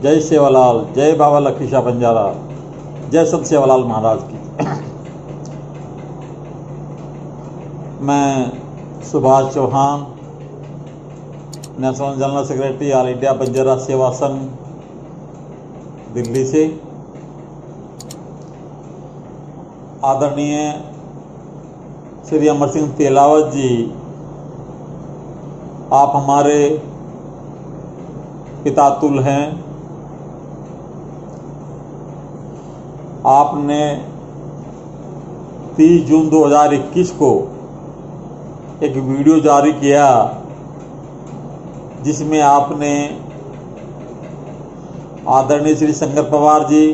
जय सेवालाल, जय बाबा लखीशाह बंजारा, जय संत सेवालाल महाराज की। मैं Subhash Chauhan, national general secretary all India Banjara Seva Sangh, Delhi से। आदरणीय श्री अमर सिंह तेलावत जी, आप हमारे पितातुल हैं। आपने 30 जून 2021 को एक वीडियो जारी किया जिसमें आपने आदरणीय श्री शंकर पवार जी,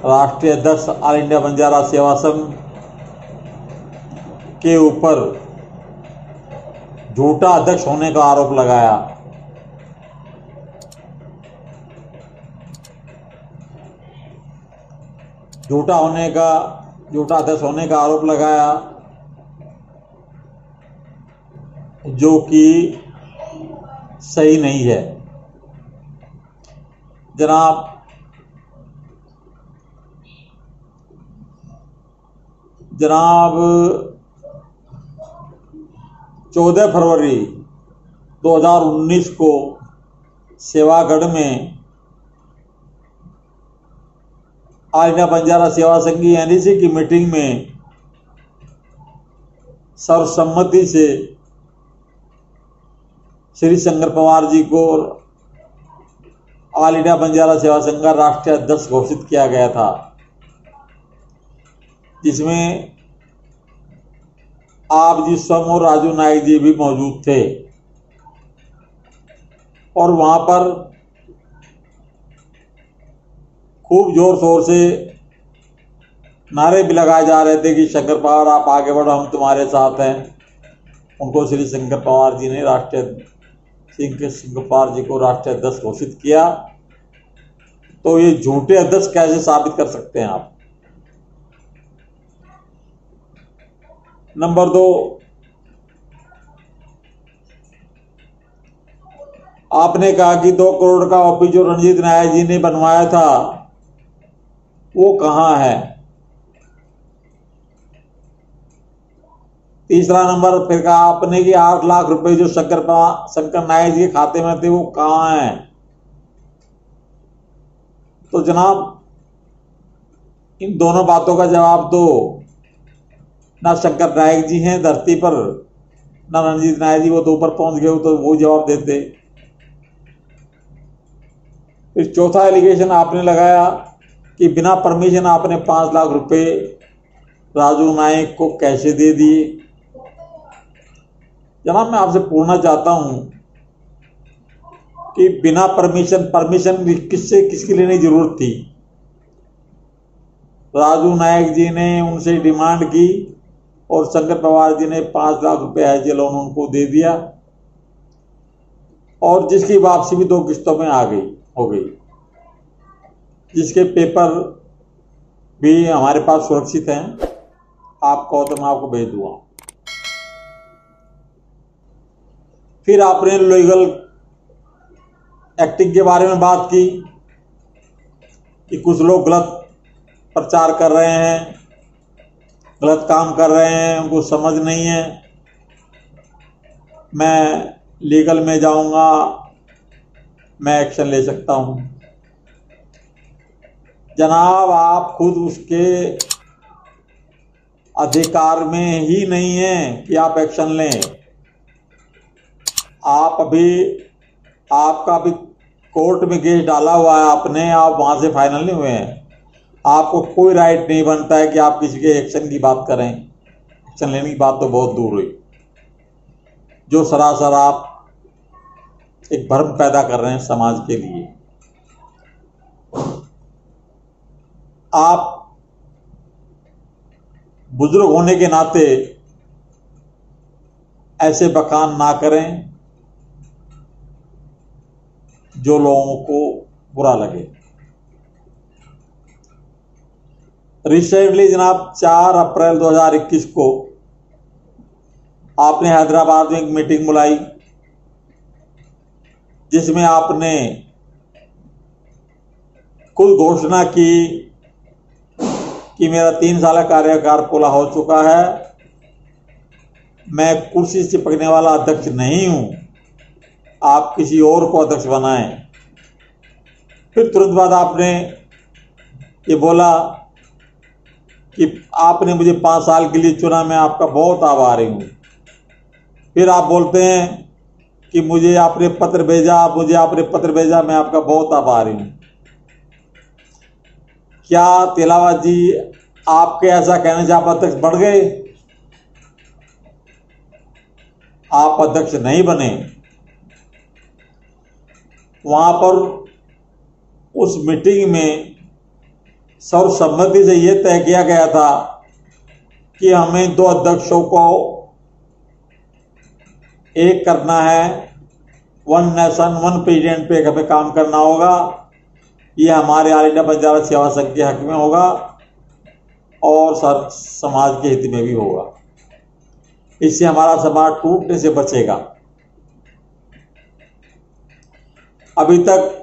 राष्ट्रीय अध्यक्ष ऑल इंडिया बंजारा सेवा संघ के ऊपर झूठा अध्यक्ष होने का आरोप लगाया। झूठा अध्यक्ष होने का आरोप लगाया, जो कि सही नहीं है। जनाब, जनाब 14 फरवरी 2019 को सेवागढ़ में ऑल इंडिया बंजारा सेवा संघ की एनडीसी की मीटिंग में सर्वसम्मति से श्री शंकर पवार जी को ऑल इंडिया बंजारा सेवा संघ का राष्ट्रीय अध्यक्ष घोषित किया गया था, जिसमें आप जी स्वयं और राजू नायक जी भी मौजूद थे। और वहां पर खूब जोर शोर से नारे भी लगाए जा रहे थे कि शंकर पवार आप आगे बढ़ो, हम तुम्हारे साथ हैं। उनको श्री शंकर पवार जी ने शंकर पवार जी को राष्ट्रीय अध्यक्ष घोषित किया। तो ये झूठे अध्यक्ष कैसे साबित कर सकते हैं आप? नंबर 2, आपने कहा कि 2 करोड़ का ऑफिस जो रणजीत नायक जी ने बनवाया था वो कहां है। तीसरा नंबर, फिर कहा आपने कि 8 लाख रुपए जो शंकर नायक जी के खाते में थे वो कहां हैं। तो जनाब, इन दोनों बातों का जवाब दो। ना शंकर नायक जी हैं धरती पर, ना रणजीत नायक जी, वो तो ऊपर पहुंच गए, तो वो जवाब देते। फिर चौथा एलिगेशन आपने लगाया कि बिना परमिशन आपने 5 लाख रुपए राजू नायक को कैसे दे दिए। जनाब, मैं आपसे पूछना चाहता हूं कि बिना परमिशन किसकी लेने की जरूरत थी? राजू नायक जी ने उनसे डिमांड की और शंकर पवार जी ने 5 लाख रुपए एज ए लोन उनको दे दिया, और जिसकी वापसी भी 2 किस्तों में हो गई, जिसके पेपर भी हमारे पास सुरक्षित हैं। आप कहो तो मैं आपको भेज दूंगा। फिर आपने लीगल एक्टिंग के बारे में बात की कि कुछ लोग गलत प्रचार कर रहे हैं, गलत काम कर रहे हैं, उनको समझ नहीं है। मैं लीगल में जाऊंगा, मैं एक्शन ले सकता हूं। जनाब, आप खुद उसके अधिकार में ही नहीं हैं कि आप एक्शन लें। आपका अभी कोर्ट में केस डाला हुआ है आपने, आप वहां से फाइनल नहीं हुए हैं। आपको कोई राइट नहीं बनता है कि आप किसी के एक्शन की बात करें। एक्शन लेने की बात तो बहुत दूर हुई। जो सरासर आप एक भ्रम पैदा कर रहे हैं समाज के लिए। आप बुजुर्ग होने के नाते ऐसे बखान ना करें जो लोगों को बुरा लगे। रिसेंटली जनाब 4 अप्रैल 2021 को आपने हैदराबाद में एक मीटिंग बुलाई जिसमें आपने कुछ घोषणा की कि मेरा 3 साल का कार्यकाल पूरा हो चुका है, मैं कुर्सी से चिपकने वाला अध्यक्ष नहीं हूं, आप किसी और को अध्यक्ष बनाएं। फिर तुरंत बाद आपने ये बोला कि आपने मुझे 5 साल के लिए चुना, मैं आपका बहुत आभारी हूं। फिर आप बोलते हैं कि मुझे आपने पत्र भेजा, मैं आपका बहुत आभारी हूं। क्या तेलावत जी आपके ऐसा कहने से आप अध्यक्ष बढ़ गए? आप अध्यक्ष नहीं बने। वहां पर उस मीटिंग में सर्वसम्मति से यह तय किया गया था कि हमें 2 अध्यक्षों को एक करना है, 1 नेशन 1 प्रेसिडेंट पे हमें काम करना होगा। ये हमारे ऑल इंडिया बंजारा सेवा संघ के हक में होगा और समाज के हित में भी होगा। इससे हमारा समाज टूटने से बचेगा। अभी तक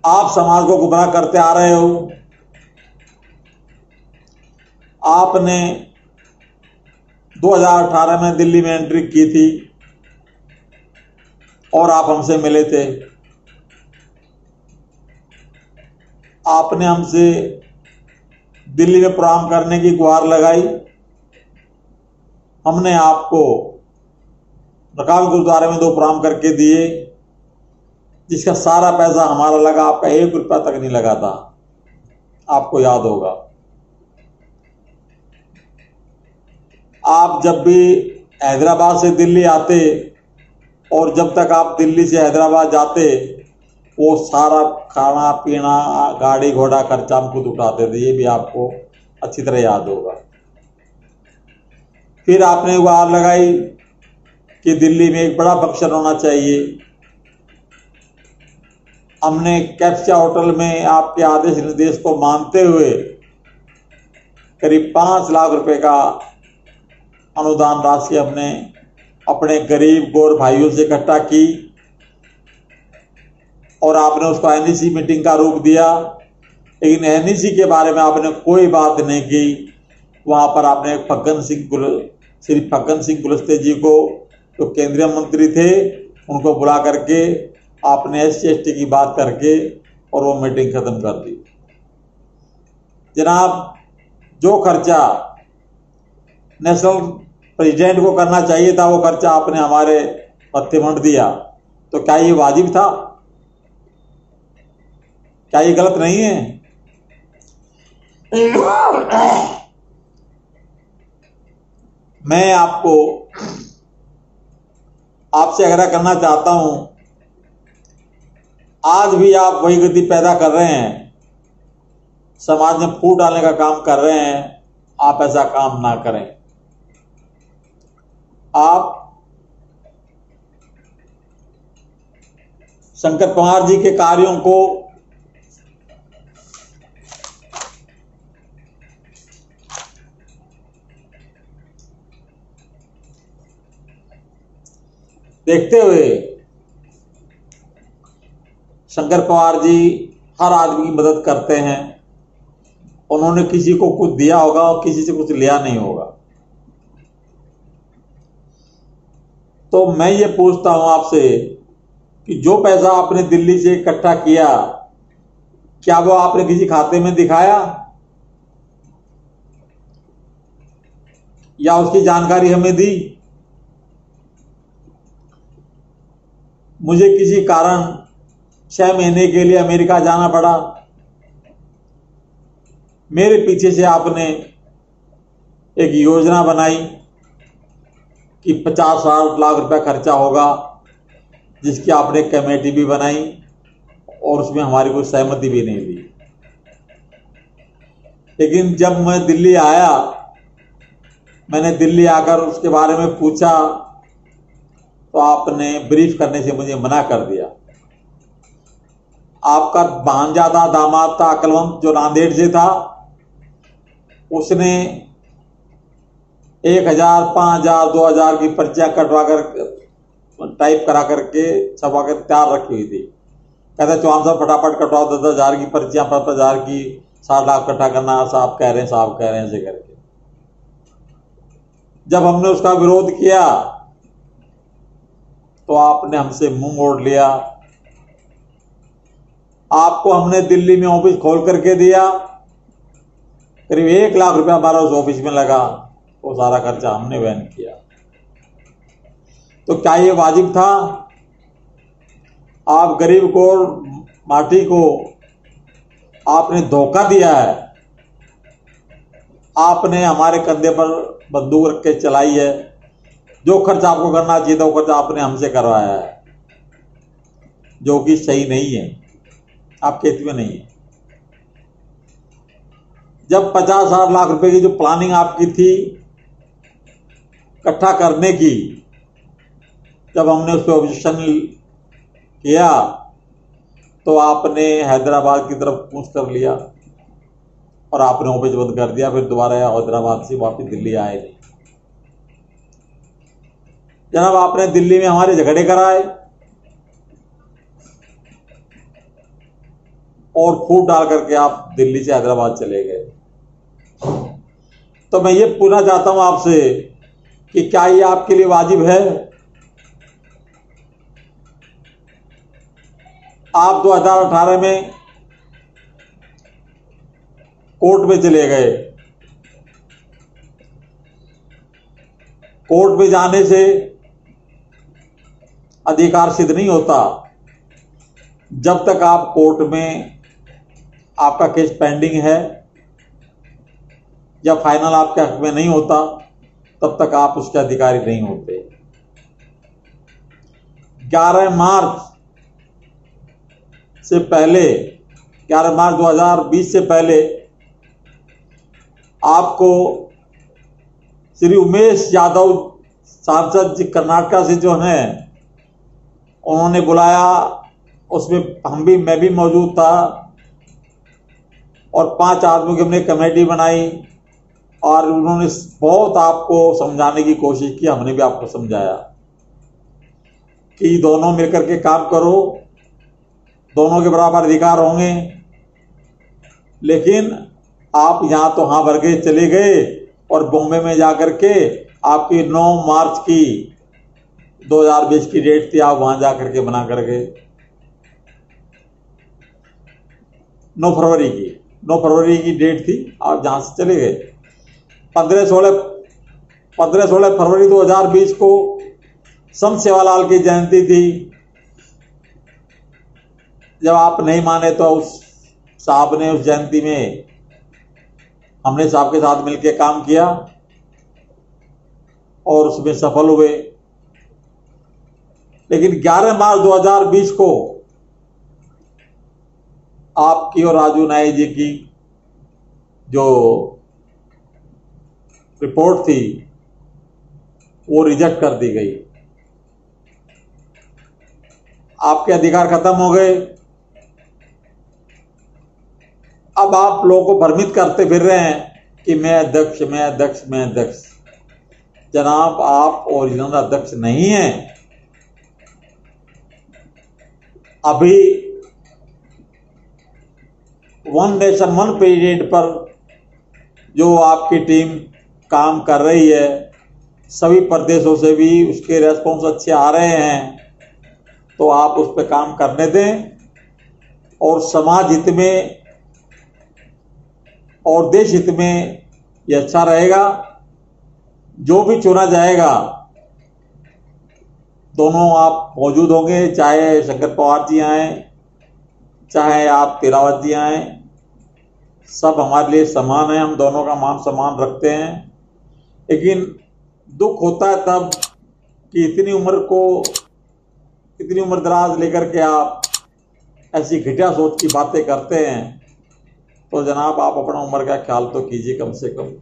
आप समाज को गुमराह करते आ रहे हो। आपने 2018 में दिल्ली में एंट्री की थी और आप हमसे मिले थे। आपने हमसे दिल्ली में प्रोग्राम करने की गुहार लगाई। हमने आपको रकाब गुरुद्वारे में 2 प्रोग्राम करके दिए, जिसका सारा पैसा हमारा लगा, आपका 1 रुपया तक नहीं लगा था, आपको याद होगा। आप जब भी हैदराबाद से दिल्ली आते और जब तक आप दिल्ली से हैदराबाद जाते, वो सारा खाना पीना गाड़ी घोड़ा खर्चा हम खुद उठाते थे, ये भी आपको अच्छी तरह याद होगा। फिर आपने गुहार लगाई कि दिल्ली में एक बड़ा फंक्शन होना चाहिए। हमने कैप्चा होटल में आपके आदेश निर्देश को मानते हुए करीब 5 लाख रुपए का अनुदान राशि हमने अपने गरीब गौर भाइयों से इकट्ठा की और आपने उसको एनईसी मीटिंग का रूप दिया। लेकिन एनईसी के बारे में आपने कोई बात नहीं की। वहां पर आपने श्री फग्गन सिंह कुलस्ते जी को, जो केंद्रीय मंत्री थे, उनको बुला करके आपने SC/ST की बात करके और वो मीटिंग खत्म कर दी। जनाब, जो खर्चा नेशनल प्रेसिडेंट को करना चाहिए था, वो खर्चा आपने हमारे पत्ते मंड दिया। तो क्या ये वाजिब था? क्या ये गलत नहीं है? मैं आपसे आग्रह करना चाहता हूं, आज भी आप वही गति पैदा कर रहे हैं, समाज में फूट डालने का काम कर रहे हैं। आप ऐसा काम ना करें। आप शंकर पवार जी के कार्यों को देखते हुए, शंकर पवार जी हर आदमी की मदद करते हैं। उन्होंने किसी को कुछ दिया होगा और किसी से कुछ लिया नहीं होगा। तो मैं ये पूछता हूं आपसे कि जो पैसा आपने दिल्ली से इकट्ठा किया, क्या वो आपने किसी खाते में दिखाया या उसकी जानकारी हमें दी? मुझे किसी कारण 6 महीने के लिए अमेरिका जाना पड़ा। मेरे पीछे से आपने एक योजना बनाई कि 50 लाख रुपया खर्चा होगा, जिसकी आपने कमेटी भी बनाई और उसमें हमारी कोई सहमति भी नहीं दी। लेकिन जब मैं दिल्ली आया, मैंने दिल्ली आकर उसके बारे में पूछा तो आपने ब्रीफ करने से मुझे मना कर दिया। आपका भांजा था, दामाद था अकलवंत, जो नांदेड़ से था, उसने 1000, 5000, 2000 की पर्चियां कटवा कर टाइप करा करके छपा कर तैयार रखी हुई थी। कहते चौहान साहब फटाफट कटवाओ 10,000 की पर्चियां, 50,000 की, 60 लाख इकट्ठा करना, साहब कह रहे हैं, साहब कह रहे हैं, ऐसे करके। जब हमने उसका विरोध किया तो आपने हमसे मुंह मोड़ लिया। आपको हमने दिल्ली में ऑफिस खोल करके दिया, करीब 1 लाख रुपया हमारा उस ऑफिस में लगा, वो सारा खर्चा हमने वहन किया। तो क्या ये वाजिब था? आप गरीब को, माटी को आपने धोखा दिया है। आपने हमारे कंधे पर बंदूक रख के चलाई है। जो खर्च आपको करना चाहिए था वो खर्च आपने हमसे करवाया है, जो कि सही नहीं है, आपके हित में नहीं है। जब 50-60 लाख रुपए की जो प्लानिंग आपकी थी इकट्ठा करने की, जब हमने उस पर ऑब्जेक्शन किया तो आपने हैदराबाद की तरफ कूच कर लिया और आपने ऑफिस बंद कर दिया। फिर दोबारा हैदराबाद से वापस दिल्ली आए नहीं। जनाब, आपने दिल्ली में हमारे झगड़े कराए और फूट डाल करके आप दिल्ली से हैदराबाद चले गए। तो मैं ये पूछना चाहता हूं आपसे कि क्या ये आपके लिए वाजिब है? आप 2018 में कोर्ट में चले गए। कोर्ट में जाने से अधिकार सिद्ध नहीं होता। जब तक आप कोर्ट में आपका केस पेंडिंग है या फाइनल आपके हक में नहीं होता, तब तक आप उसके अधिकारी नहीं होते। 11 मार्च से पहले, 11 मार्च 2020 से पहले आपको श्री उमेश यादव सांसद जी कर्नाटका से जो हैं, उन्होंने बुलाया। उसमें मैं भी मौजूद था और 5 आदमियों की हमने कमेटी बनाई और उन्होंने बहुत आपको समझाने की कोशिश की। हमने भी आपको समझाया कि दोनों मिलकर के काम करो, दोनों के बराबर अधिकार होंगे। लेकिन आप यहां तो हाँ भर के चले गए और बॉम्बे में जाकर के आपकी 9 मार्च की 2020 की डेट थी, आप वहां जाकर के बना कर गए। 9 फरवरी की डेट थी, आप जहां से चले गए। 15-16 फरवरी 2020 को संत सेवालाल की जयंती थी। जब आप नहीं माने तो उस साहब ने उस जयंती में हमने साहब के साथ मिलकर काम किया और उसमें सफल हुए। लेकिन 11 मार्च 2020 को आपकी और राजू नाई जी की जो रिपोर्ट थी वो रिजेक्ट कर दी गई। आपके अधिकार खत्म हो गए। अब आप लोगों को भ्रमित करते फिर रहे हैं कि मैं अध्यक्ष, मैं अध्यक्ष, मैं अध्यक्ष। जनाब, आप ओरिजिनल अध्यक्ष नहीं हैं। अभी वन नेशन वन पीरियड पर जो आपकी टीम काम कर रही है, सभी प्रदेशों से भी उसके रेस्पॉन्स अच्छे आ रहे हैं, तो आप उस पर काम करने दें और समाज हित में और देश हित में ये अच्छा रहेगा। जो भी चुना जाएगा, दोनों आप मौजूद होंगे, चाहे शंकर पवार जी आए, चाहे आप तिरावत जी आए, सब हमारे लिए समान है। हम दोनों का मान सम्मान रखते हैं। लेकिन दुख होता है तब कि इतनी उम्र दराज लेकर के आप ऐसी घटिया सोच की बातें करते हैं। तो जनाब, आप अपना उम्र का ख्याल तो कीजिए कम से कम।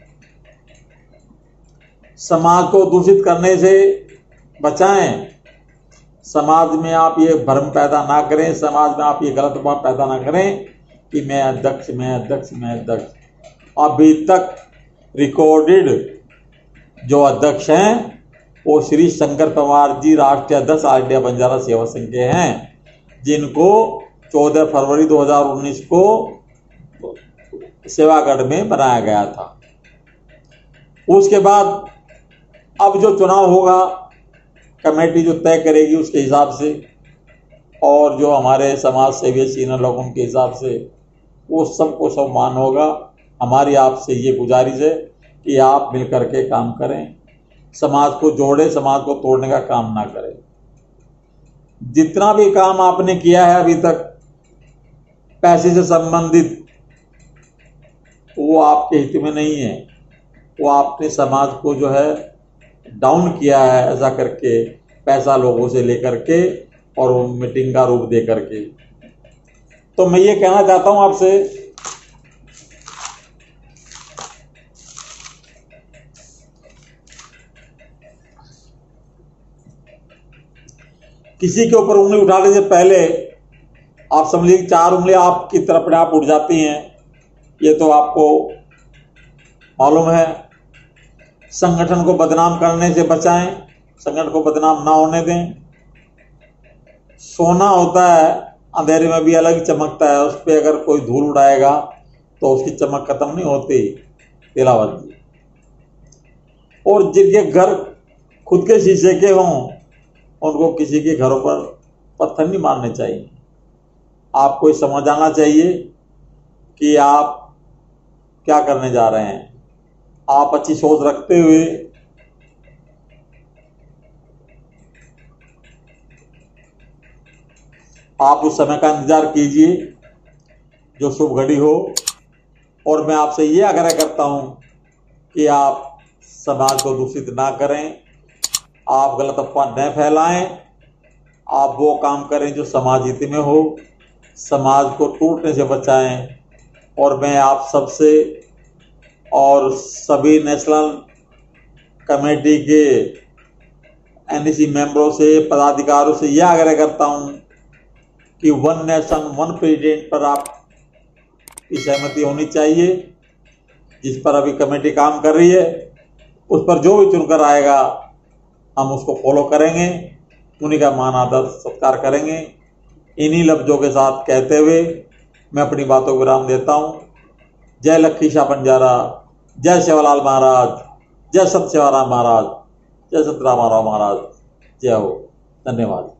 समाज को दूषित करने से बचाएं। समाज में आप ये भ्रम पैदा ना करें, समाज में आप ये गलत बात पैदा ना करें कि मैं अध्यक्ष, मैं अध्यक्ष, मैं अध्यक्ष। अभी तक रिकॉर्डेड जो अध्यक्ष हैं वो श्री शंकर पवार जी, राष्ट्रीय अध्यक्ष ऑल इंडिया बंजारा सेवा संघ के हैं, जिनको 14 फरवरी 2019 को सेवागढ़ में बनाया गया था। उसके बाद अब जो चुनाव होगा कमेटी जो तय करेगी उसके हिसाब से, और जो हमारे समाज सेवी सीनियर लोगों के हिसाब से वो सबको सम्मान होगा। हमारी आपसे ये गुजारिश है कि आप मिलकर के काम करें, समाज को जोड़े, समाज को तोड़ने का काम ना करें। जितना भी काम आपने किया है अभी तक पैसे से संबंधित, वो आपके हित में नहीं है। वो आपने समाज को जो है डाउन किया है, ऐसा करके पैसा लोगों से लेकर के और मीटिंग का रूप दे करके। तो मैं ये कहना चाहता हूं आपसे, किसी के ऊपर उंगली उठाने से पहले आप समझ लीजिए 4 उंगलियां आपकी तरफ अपने आप उठ जाती हैं, ये तो आपको मालूम है। संगठन को बदनाम करने से बचाएं, संगठन को बदनाम ना होने दें। सोना होता है अंधेरे में भी अलग चमकता है, उस पर अगर कोई धूल उड़ाएगा तो उसकी चमक खत्म नहीं होती। तेलावत जी, और जिनके घर खुद के शीशे के हों उनको किसी के घरों पर पत्थर नहीं मारने चाहिए। आपको समझ आना चाहिए कि आप क्या करने जा रहे हैं। आप अच्छी सोच रखते हुए आप उस समय का इंतजार कीजिए जो शुभ घड़ी हो। और मैं आपसे ये आग्रह करता हूं कि आप समाज को दूषित ना करें, आप गलत अफवाह न फैलाएं, आप वो काम करें जो समाज हित में हो, समाज को टूटने से बचाएं। और मैं आप सबसे और सभी नेशनल कमेटी के एनईसी मेंबरों से, पदाधिकारियों से यह आग्रह करता हूं कि 1 नेशन 1 प्रेसिडेंट पर आपकी सहमति होनी चाहिए। जिस पर अभी कमेटी काम कर रही है उस पर जो भी चुनकर आएगा हम उसको फॉलो करेंगे, उन्हीं का मान आदर सत्कार करेंगे। इन्हीं लफ्जों के साथ कहते हुए मैं अपनी बातों को विराम देता हूं। जय लक्खी शाह बंजारा, जय सेवालाल महाराज, जय संत सेवाराम महाराज, जय संत रामाराव महाराज, जय हो। धन्यवाद।